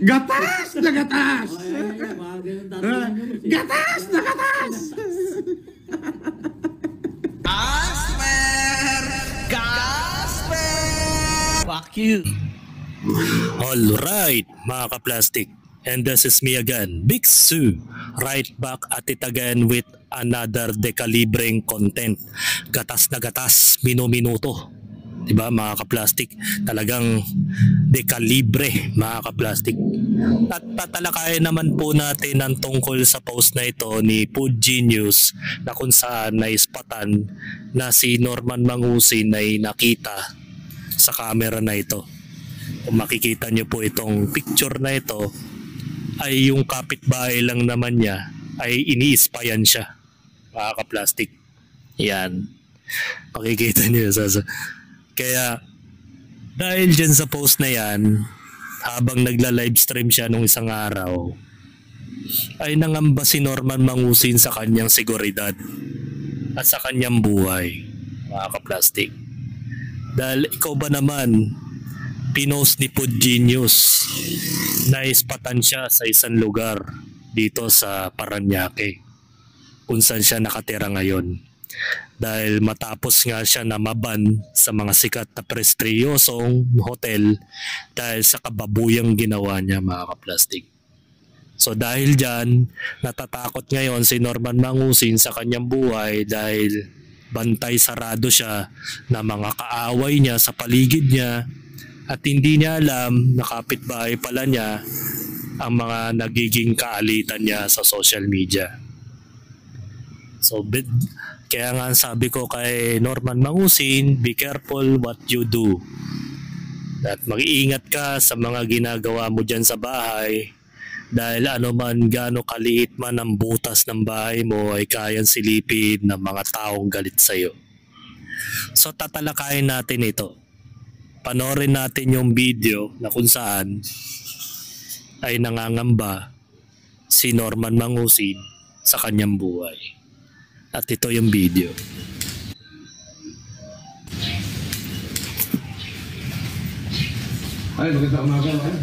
Gatas na gatas! Gatas na gatas! Gasper! Gasper! Fuck you! Alright, mga ka-plastic. And this is me again, Big Sue. Right back at it again with another dekalibreng content. Gatas na gatas, minuto. Diba mga ka-plastic? Talagang dekalibre mga ka-plastic. At tatalakayan naman po natin ang tungkol sa post na ito ni Food Genius na kung saan naispatan na si Norman Mangusin ay nakita sa camera na ito. Kung makikita nyo po itong picture na ito, ay yung kapitbahay lang naman niya ay iniispayan siya. Mga ka-plastic. Yan. Makikita nyo. Kaya dahil dyan sa post na yan, habang nagla-livestream siya nung isang araw, ay nangamba si Norman Mangusin sa kanyang seguridad at sa kanyang buhay. Mga ka-plastic. Dahil ikaw ba naman, pinost ni Food Genius na ispatan siya sa isang lugar dito sa Parañaque kung saan siya nakatira ngayon dahil matapos nga siya na maban sa mga sikat na prestiyosong hotel dahil sa kababuyang ginawa niya mga ka-plastic. So dahil dyan, natatakot ngayon si Norman Mangusin sa kanyang buhay dahil bantay sarado siya na mga kaaway niya sa paligid niya. At hindi niya alam na kapitbahay pala niya ang mga nagiging kaalitan niya sa social media. So, kaya nga sabi ko kay Norman Mangusin, be careful what you do. At mag-iingat ka sa mga ginagawa mo dyan sa bahay dahil ano man gaano kaliit man ang butas ng bahay mo ay kayang silipin ng mga taong galit sa'yo. So tatalakayin natin ito. Panoorin natin yung video na kung saan ay nangangamba si Norman Mangusin sa kanyang buhay. At ito yung video. Ay, magandang umaga man.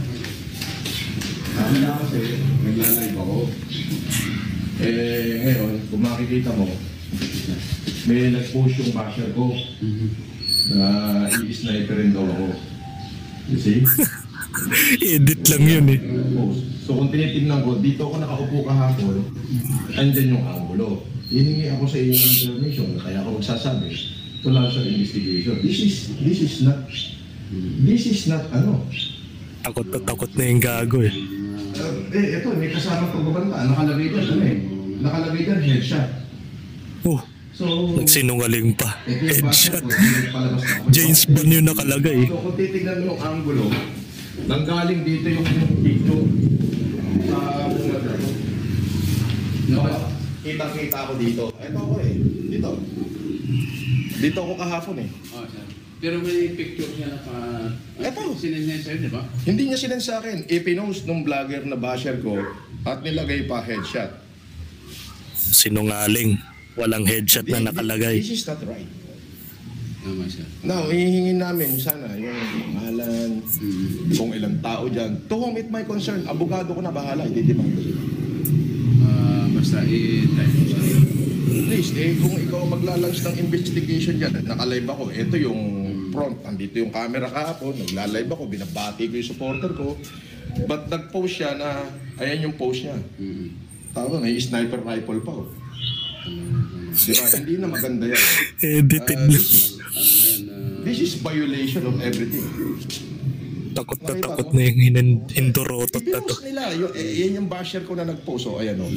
Kami na kasi, nagla-live ako. Ngayon, kung makikita mo, may nag-post yung basher ko. Na i-sniperin daw ako. You see? Edit lang yun eh. So kung tinitignan ko, dito ako nakaupo kahapon, andyan yung angulo. Hihingi ako sa inyo ng information, kaya ako magsasabi, to launch an investigation. This is not ano. Takot na yung gago eh. Ito, may kasama pagbabanta. Nakalagay dyan, ano eh. Nakalagay dyan, headshot. Oh. So, nagsinungaling pa. Headshot. James Bond yung nakalagay. So kung titignan mo yung angulo, nanggaling dito yung picture sa bumagay. Kitang-kita ako dito. Ito ako eh. Dito. Dito ako kahapon eh. Oh, sir. Pero may picture siya na pa... Ito. Sinensya sa'yo, di ba? Hindi niya sinend sa akin. Ipinost nung vlogger na basher ko at nilagay pa headshot. Sinungaling. Walang headshot na nakalagay. This is not right. Tama, sir. Now, hihingin namin sana yung pangalan, kung ilang tao dyan. To whom it may concern, abogado ko na bahala, i-demand ko sila. Basta i-type mo sa Please, kung ikaw magla-launch ng investigation dyan, nakalive ako, ito yung front, andito yung camera kahapon, nagla-live ako, binabati ko yung supporter ko. But nag-post siya na, ayan yung post niya. Tama, may sniper rifle pa. Diba? Hindi na maganda yan. Edited This is violation of everything. Takot na yung hindorotot na to. Pinost nila. Yan yung basher ko na nag-post. O, ayan o.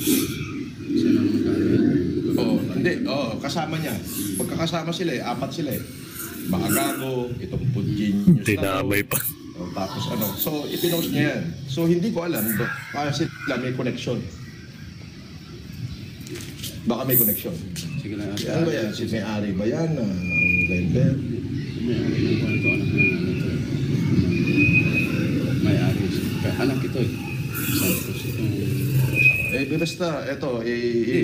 Hindi. Kasama niya. Pagkakasama sila eh, 4 sila eh. Mga gago, itong Food Genius. Dinamay pa. Tapos ano. So, ipinost niya yan. So, hindi ko alam. Kasi sila may connection. Baka may connection. Sige lang. Ano ba yan? Si may-ari ba yan? Vendor? May-ari ng kwento, anak na may-ari. Anak ito eh. Santos ito. Basta, ito,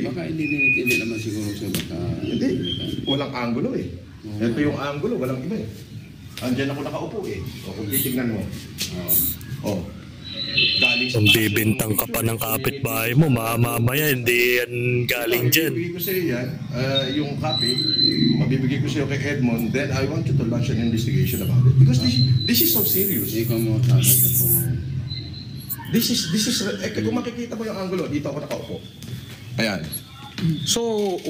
baka hindi naman siguro siya baka... Hindi, walang angulo eh. Ito yung angulo, walang iba eh. Andiyan ako nakaupo eh. O kung titignan mo. Oo. galing Kung bahay bibintang ka pa ng kapitbahay mo, mamaya hindi yan galing dyan. Mabibigay ko sa iyo yan, yung copy, mabibigay ko sa iyo kay Edmond, then I want you to launch an investigation about it. Because this is so serious. Ikaw mo sabi ko po. This is, kung makikita mo yung angulo, dito ako nakaupo. Ayan. So,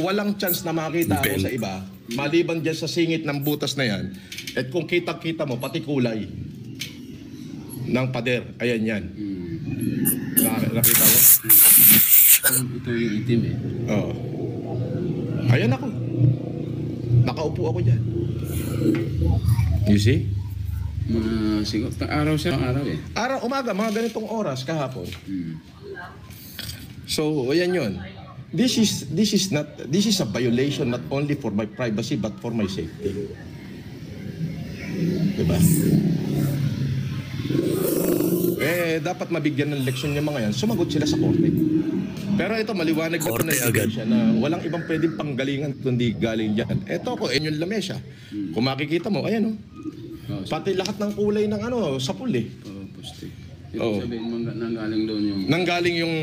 walang chance na makita ako sa iba, maliban dyan sa singit ng butas na yan. At kung kita-kita mo, pati kulay ng pader. Ayan yan. Nakita mo? Ito yung itim eh. Oo. Ayan ako. Nakaupo ako dyan. You see? Mga siguro, araw siya, araw eh. Umaga, mga ganitong oras kahapon. Hmm. So, ayan yun. This is a violation not only for my privacy but for my safety. Diba? Dapat mabigyan ng leksyon yung mga yan. Sumagot sila sa korte. Pero ito, maliwanag na ito Korte na agad. ebidensya na walang ibang pwedeng panggalingan kundi galing dyan. Ito ko, yung lamesa. Kung makikita mo, ayan o. Oh, Pati lahat ng kulay ng sapul eh. poste. Oo. Ibig sabihin, nanggaling doon yung... Nanggaling yung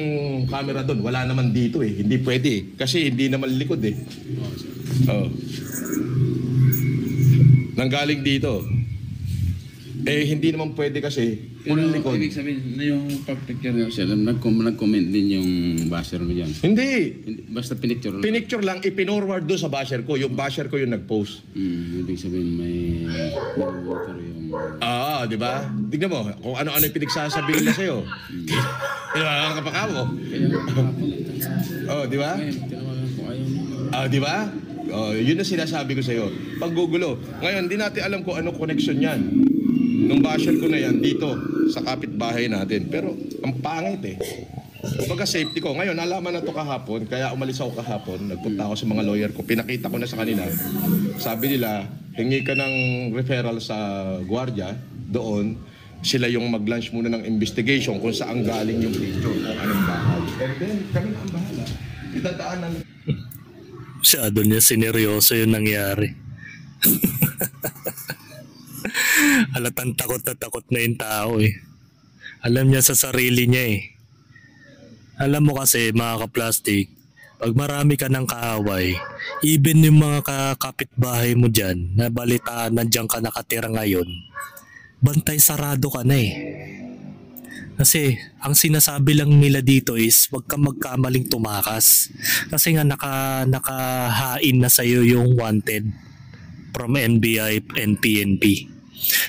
camera doon. Wala naman dito eh. Hindi pwede eh. Kasi hindi naman likod eh. Oh, sir. Oo. Nanggaling dito. Hindi naman pwede kasi Pero full likod. ibig sabihin, na yung pag-picture niya siya, nag-comment din yung basher mo dyan. Hindi. Basta pinicture lang. Pinicture lang, ipinorward doon sa basher ko. Yung basher ko yung nag-post. Ibig sabihin, may motor yung... Di ba? Tignan mo, kung ano-ano yung pinagsasabihin na sa'yo. Nakakapaka mo. Kaya nakapon Di ba? ngayon, tinawagan ko ayaw mo. Di ba? Yun ang sinasabi ko sa'yo. Paggugulo. Ngayon, di natin alam kung ano connection yan. Nung basher ko na yan, dito, sa kapitbahay natin. Pero, ang pangit eh. Kumbaga safety ko. Ngayon, nalaman na to kahapon, kaya umalis ako kahapon. Nagpunta ako sa mga lawyer ko. Pinakita ko na sa kanila. Sabi nila, hingi ka ng referral sa gwardiya doon. Sila yung mag-launch muna ng investigation kung saan galing yung picture, kung anong bahay. And then, kami na ang bahala. Itadaanan. Masyado niya sineryoso yung nangyari. Halatang takot na yung tao eh. Alam niya sa sarili niya eh. Alam mo kasi mga ka-plastic, pag marami ka ng kaaway, even yung mga kapitbahay mo dyan, na balitaan nandiyan ka nakatira ngayon, bantay sarado ka na eh. Kasi ang sinasabi lang nila dito is wag ka magkamaling tumakas. Kasi nga nakahain na sa'yo yung wanted from NBI and PNP.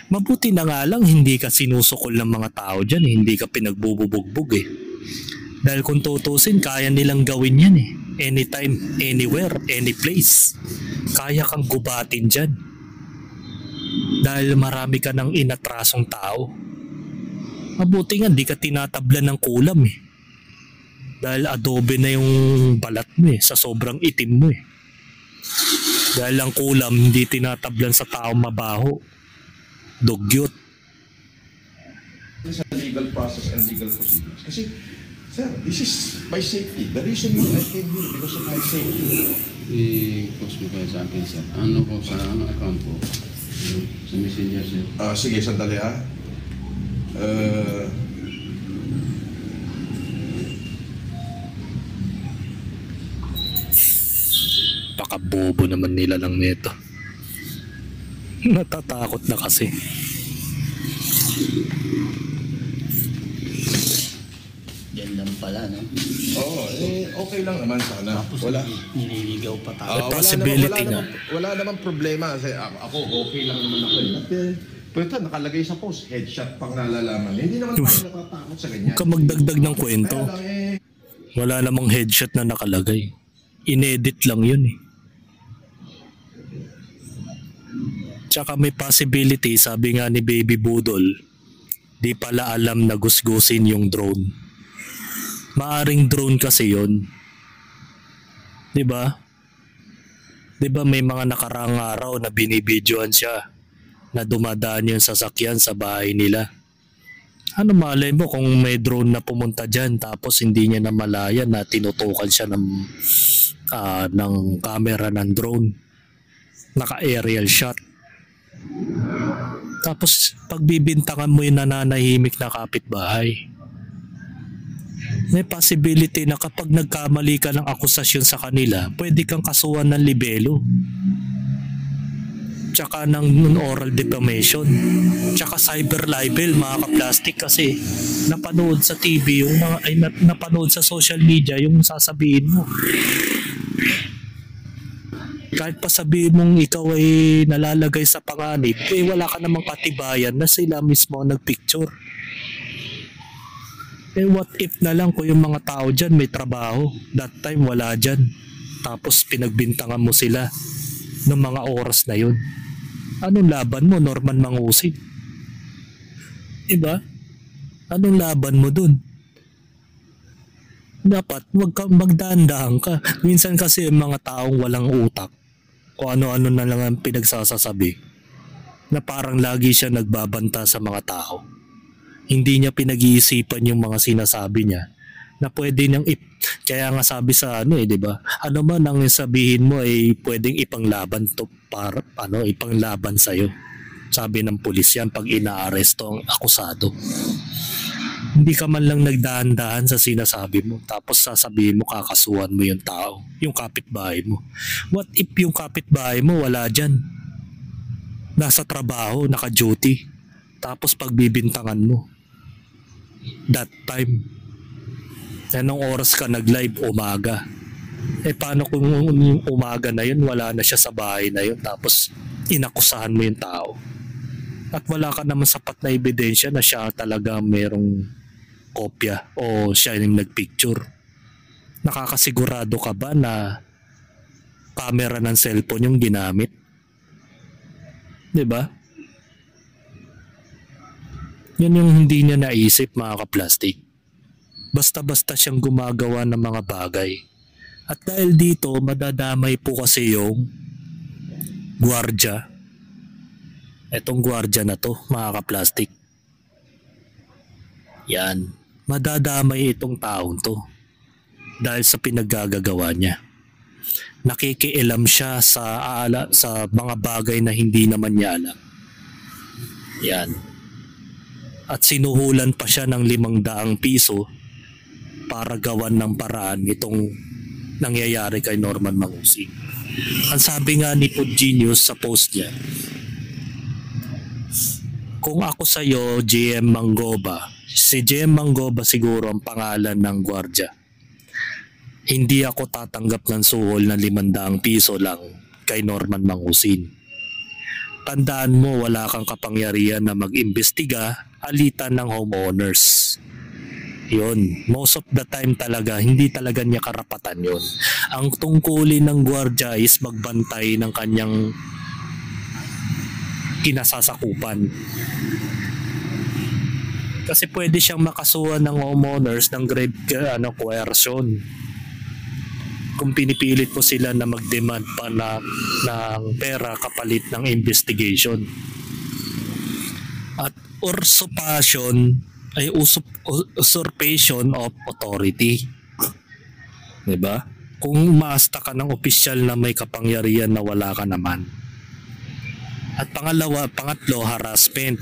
Mabuti na nga lang hindi ka sinusukol ng mga tao dyan, hindi ka pinagbububugbog eh. Dahil kung tutusin, kaya nilang gawin yan eh. Anytime, anywhere, any place. Kaya kang gubatin dyan. Dahil marami ka ng inatrasong tao. Mabuti nga, di ka tinatablan ng kulam eh. Dahil adobe na yung balat mo eh, sa sobrang itim mo eh. Dahil ang kulam, hindi tinatablan sa tao mabaho. Dugyot. Sa legal process and legal procedures. Kasi, sir, this is my safety. The reason why I came here because of my safety. I-post mo kayo sa akin, sir. Ano ko sa account ko? Sa messenger, sir. Sige, sandali ah. Pakabobo naman nila lang nito. Natatakot na kasi. Yan lang pala, no? Oo, okay lang naman sana. Wala. Nililigaw pa tayo. Possibility wala namang problema. Kasi ako, okay lang naman ako eh. Pero ito, nakalagay sa post, headshot pang nalalaman. Hindi naman tayo natatakot sa ganyan. Huwag ka magdagdag ng kwento. Kaya lang Wala namang headshot na nakalagay. Inedit lang yun eh. Tsaka may possibility, sabi nga ni Baby Budol, di pala alam na gusgusin yung drone. Maaring drone kasi yun. Diba? Diba may mga nakarang araw na binibidyoan siya na dumadaan yung sasakyan sa bahay nila. Ano malay mo kung may drone na pumunta dyan tapos hindi niya namalayan na tinutukan siya ng camera ng drone. Naka-aerial shot. Tapos pagbibintangan mo yung nananahimik na kapitbahay. May possibility na kapag nagkamali ka ng akusasyon sa kanila, pwede kang kasuhan ng libelo. Tsaka ng oral defamation. Tsaka cyber libel, mga ka-plastic, kasi napanood sa TV yung mga, napanood sa social media yung sasabihin mo. Kahit pa sabihin mong ikaw ay nalalagay sa panganib, wala ka namang katibayan na sila mismo ang nagpicture. What if na lang kung yung mga tao dyan may trabaho, that time wala dyan, tapos pinagbintangan mo sila ng mga oras na yun. Anong laban mo, Norman Mangusin? Diba? Anong laban mo dun? Dapat magdahan-dahan ka. Minsan kasi yung mga taong walang utak, kung ano-ano na lang ang pinagsasasabi, na parang lagi siya nagbabanta sa mga tao. Hindi niya pinag-iisipan yung mga sinasabi niya na pwede niyang kaya nga sabi sa di ba? Ano man ang sabihin mo ay pwedeng ipanglaban to para ipanglaban sa iyo. Sabi ng pulis yan pag inaaresto ang akusado. Hindi ka man lang nagdahan-dahan sa sinasabi mo, tapos sasabihin mo kakasuhan mo yung tao, yung kapitbahay mo. What if yung kapitbahay mo wala dyan? Nasa trabaho, naka-duty, tapos pagbibintangan mo. That time, anong oras ka nag-live? Umaga. Paano kung yung umaga na yun, wala na siya sa bahay na yun, tapos inakusahan mo yung tao? At wala ka naman sapat na ebidensya na siya talaga merong kopya o siya yung nagpicture. Nakakasigurado ka ba na camera ng cellphone yung ginamit? Diba? Yan yung hindi niya naisip, mga ka-plastic. Basta-basta siyang gumagawa ng mga bagay. At dahil dito, madadamay po kasi yung gwardya. Etong gwardya na to, mga ka-plastic. Yan. Madadamay itong taong to. Dahil sa pinaggagawa niya. Nakikialam siya sa mga bagay na hindi naman niya alam. Yan. At sinuhulan pa siya ng 500 piso para gawan ng paraan itong nangyayari kay Norman Mangusin. Ang sabi nga ni Food Genius sa post niya, kung ako sa'yo, GM Mangoba, si GM Mangoba siguro ang pangalan ng gwardya, hindi ako tatanggap ng suhol na 500 piso lang kay Norman Mangusin. Tandaan mo, wala kang kapangyarihan na mag-imbestiga, alitan ng homeowners. Yun, most of the time talaga, hindi talaga niya karapatan yun. Ang tungkulin ng gwardya is magbantay ng kanyang kinasasakupan. Kasi pwede siyang makasuhan ng homeowners ng grave coercion. Kung pinipilit mo sila na mag-demand pa ng pera kapalit ng investigation. At usurpation ay usurpation of authority. Diba? Kung umaasta ka ng opisyal na may kapangyarihan na wala ka naman. At pangatlo, harassment.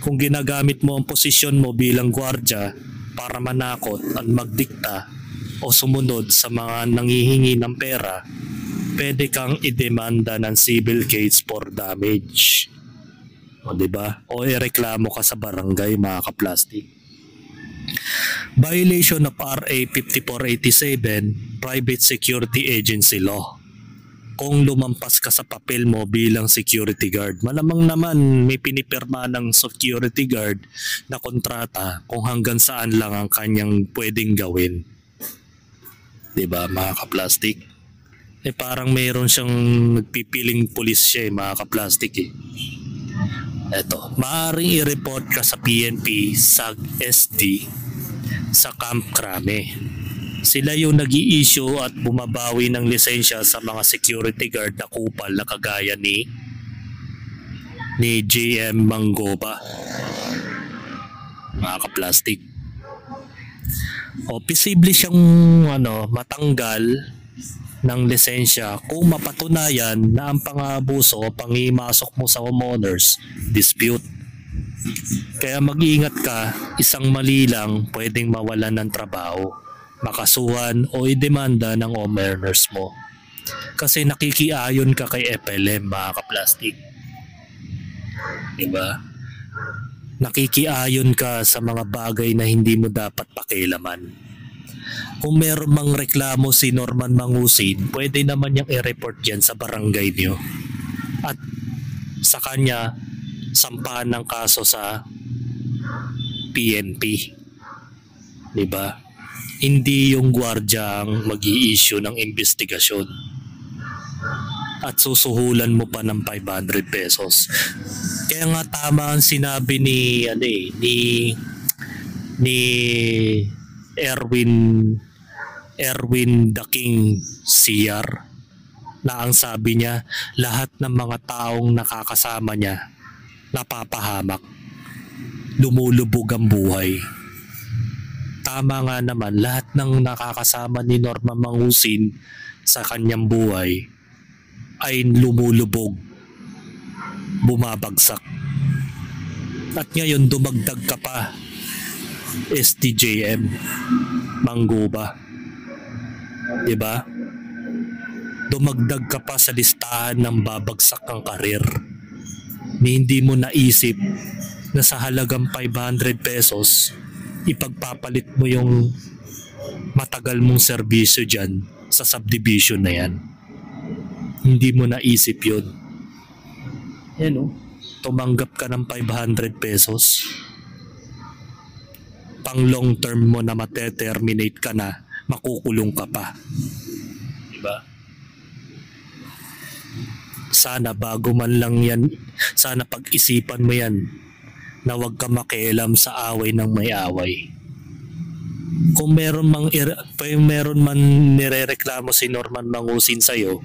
Kung ginagamit mo ang posisyon mo bilang gwardya para manakot at magdikta o sumunod sa mga nanghihingi ng pera, pwede kang idemanda ng civil case for damage. O diba? O ireklamo ka sa barangay, mga ka-plastic. Violation of RA 5487, Private Security Agency Law. Kung lumampas ka sa papel mo bilang security guard, malamang naman may pinipirma ng security guard na kontrata kung hanggang saan lang ang kanyang pwedeng gawin. Diba, mga ka-plastic? Parang mayroon siyang nagpipiling pulis siya, mga ka-plastic eh. Eto, maaaring i-report ka sa PNP, SAG-SD, sa Camp Crame. Sila yung nag-i-issue at bumabawi ng lisensya sa mga security guard na kupal na kagaya ni GM Mangoba, mga ka-plastic. O posible siyang matanggal ng lisensya kung mapatunayan na ang pang-abuso o panghimasok mo sa homeowners dispute. Kaya mag-iingat ka, isang mali lang pwedeng mawalan ng trabaho, makasuhan o idemanda ng home earners mo. Kasi nakikiayon ka kay FLM, mga kaplastik. Diba? Nakikiayon ka sa mga bagay na hindi mo dapat pakialaman. Kung meron mang reklamo si Norman Mangusin, pwede naman niyang i-report yan sa barangay niyo. At sa kanya, sampahan ng kaso sa PNP. Diba? Hindi yung gwardya ang mag-i-issue ng investigasyon. At susuhulan mo pa ng 500 pesos. Kaya nga tama ang sinabi ni Erwin the King CR, na ang sabi niya, lahat ng mga taong nakakasama niya napapahamak, lumulubog ang buhay. Tama nga naman, lahat ng nakakasama ni Norman Mangusin sa kanyang buhay ay lumulubog, bumabagsak. At ngayon dumagdag ka pa, STJM, Mangguba. Diba? Dumagdag ka pa sa listahan ng babagsak ang karir. Hindi mo naisip na sa halagang 500 pesos, ipagpapalit mo yung matagal mong serbisyo dyan sa subdivision na yan. Hindi mo naisip yun. Yan o, tumanggap ka ng 500 pesos. Pang long term mo na mateterminate ka na, makukulong ka pa. Diba? Sana bago man lang yan, sana pag-isipan mo yan na huwag ka makialam sa away ng may away. Kung meron man nirereklamo si Norman Mangusin sa'yo,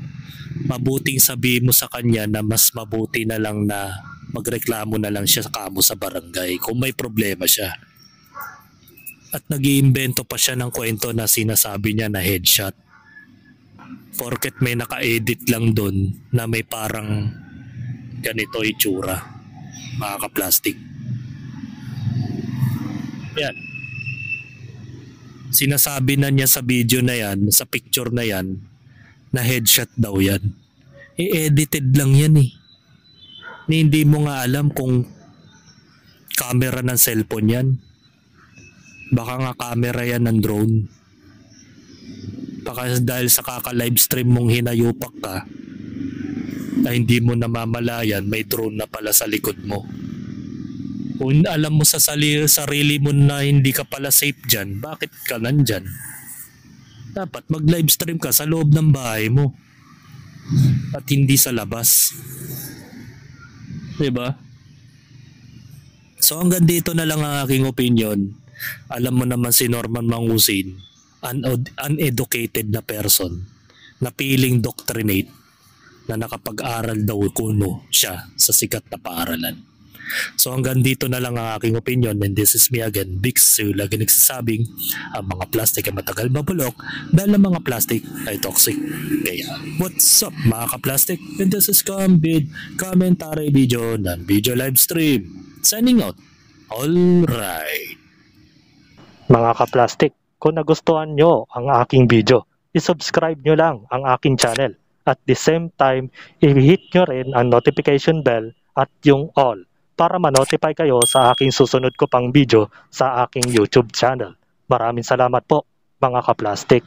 mabuting sabihin mo sa kanya na mas mabuti na lang na magreklamo na lang siya kamo sa barangay kung may problema siya. At nag-iimbento pa siya ng kwento na sinasabi niya na headshot. Porket may naka-edit lang doon na may parang ganito itsura, mga kaplastik. Yan. Sinasabi na niya sa video na yan, sa picture na yan, na headshot daw yan. I-edited lang yan eh. Hindi mo nga alam kung camera ng cellphone yan. Baka nga camera yan ng drone. Baka dahil sa kaka-livestream mong hinayupak ka, na hindi mo namamalayan, may drone na pala sa likod mo. Kung alam mo sa sarili mo na hindi ka pala safe dyan, bakit ka nandyan? Dapat mag-livestream ka sa loob ng bahay mo at hindi sa labas. Diba? So hanggang dito na lang ang aking opinion. Alam mo naman si Norman Mangusin, uneducated na person, na feeling doctrinate, na nakapag-aral daw kuno siya sa sikat na paaralan. So hanggang dito na lang ang aking opinion, and this is me again, Big Sue, lagi nagsasabing ang mga plastic ay matagal mabulok dahil ang mga plastic ay toxic. Kaya what's up mga ka-plastic, and this is Kambid, commentary video ng video live stream. Signing out. Alright. Mga ka-plastic, kung nagustuhan nyo ang aking video, isubscribe nyo lang ang aking channel. At the same time, i-hit nyo rin ang notification bell at yung all para ma-notify kayo sa aking susunod ko pang video sa aking YouTube channel. Maraming salamat po mga ka-plastic.